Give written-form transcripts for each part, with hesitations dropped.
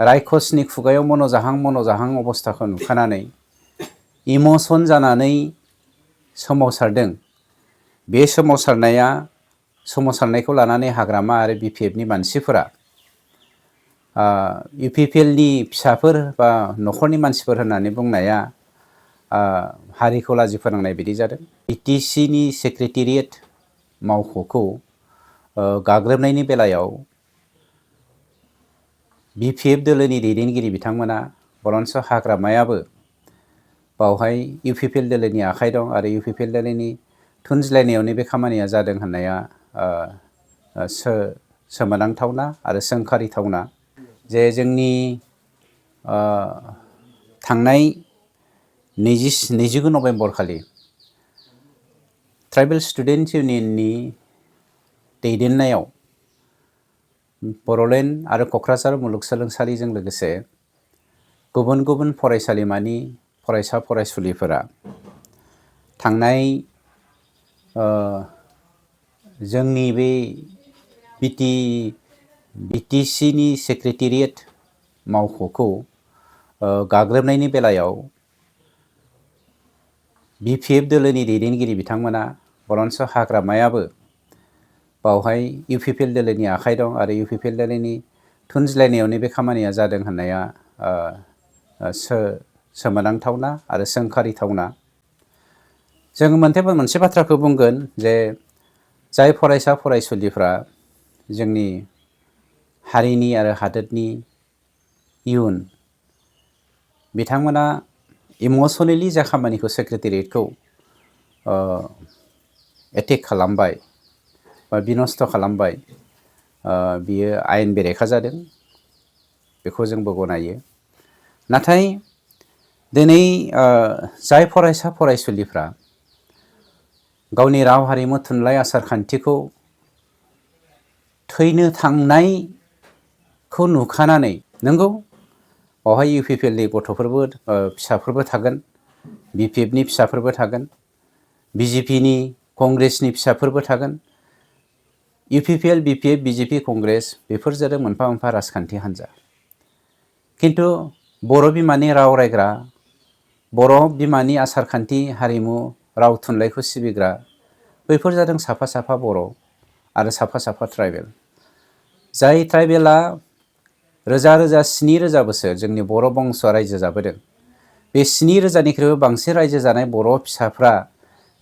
रायखसनि खुगायाव मन'जाहां अबस्थाखौ नुखानानै इमोसन जानानै सोमावसारदों। बे सोमावसारनायखौ लानानै हाग्रामा आरो BPFनि मानसिफोरा UPPL नि फिसाफोर बा न'खरनि मानसिफोर होननानै बुंनाया हारिखौ लाजि फोनांनाय बायदि जादों। BTC नि सेक्रेटारियेट मावख'खौ गाग्लोबनायनि बेलायाव BPF दोलोनि दैदेनगिरि बिथांमोना बरन्स हाग्रामायाबो बावहाय UPPL दोलोनि आखाइ दं आरो UPPL दोलोनि थुनज्लायनायावनो बे खामानिया जादों होननाया सोमोनांथावना आरो सोंखारिथावना। जे जोंनि थांनाय 29 नभेम्बर खालि ट्राइबेल स्टुडेन्ट इउनियननि दैदेननायाव बर'लेण्ड आरो क'क्राझार मुलुगसोलोंसालिजों लोगोसे गुबुन गुबुन फरायसालिमानि फरायसा फरायसुलिफोरा थांनाय जोंनि बे BTC नि सेक्रेटारियेट मावख'खौ गाग्लोबनायनि बेलायाव BPF दोलोनि दैदेनगिरि बिथांमोना बरन्स हाग्रामायाबो बावहाय UPPL दोलोनि आखाइ दं आरो UPPL दोलोनि थुनज्लायनायावनो बे खामानिया जादों होननाया सोमोनांथावना आरो सोंखारिथावना। जों मोनसे बाथ्राखौ बुंगोन जे जाय फरायसा फरायसुलिफ्रा जोंनि हारिनि आरो हादोरनि इयुन, बिथांमोना इमोसनेलि जा खामानिखौ सेक्रेटारियेटखौ एटेक खालामबाय बा बिनस्थ' खालामबाय, बियो आयेन बेरेखा जादों, बेखौ जोंबो गनायो। नाथाय दिनै जाय फरायसा फरायसुलिफ्रा गावनि राव हारिमु थुनलाइ आसार खान्थिखौ थैनो थांनायखौ नुखानानै, नंगौ बावहाय UPPL नि गथ'फोरबो फिसाफोरबो थागोन, BPF नि फिसाफोरबो थागोन, BJP नि कंग्रेसनि फिसाफोरबो थागोन। UPPL, BPF, BJP, कंग्रेस बेफोर जादों मोनफा मोनफा राजखान्थि हान्जा। खिन्थु बर' बिमानि राव रायग्रा, बर' बिमानि आसार खान्थि हारिमु राव थुनलाइखौ सिबिग्रा बैफोर जादों साफा साफा बर' आरो साफा साफा ट्राइबेल। जाय ट्राइबेला रोजा 7,000 बोसोर जोंनि बर' बंस'आ रायजो जाबोदों। बे 7,000निख्रुइबो बांसिन रायजो जानाय बर' फिसाफ्रा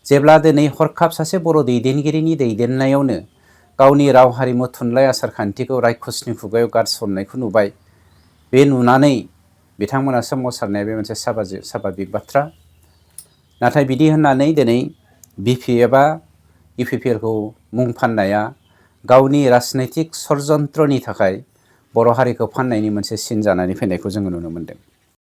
जेब्ला दिनै हरखाब सासे बर' दैदेनगिरिनि दैदेननायावनो गावनि राव हारिमु थुनलाइ आसार खान्थिखौ रायखसनि खुगायाव गारसननायखौ नुबाय, बे नुनानै बिथांमोना सोमावसारनाया बे मोनसे साभाबिक बाथ्रा। नाथाय बिदि होननानै दिनै BPFआ UPPLखौ मुं फाननाया गावनि राजनैतिक षड़यन्त्रनि थाखाय बर' हारिखौ फाननायनि मोनसे सिन जानानै फैनायखौ जोङो नुनो मोनदों।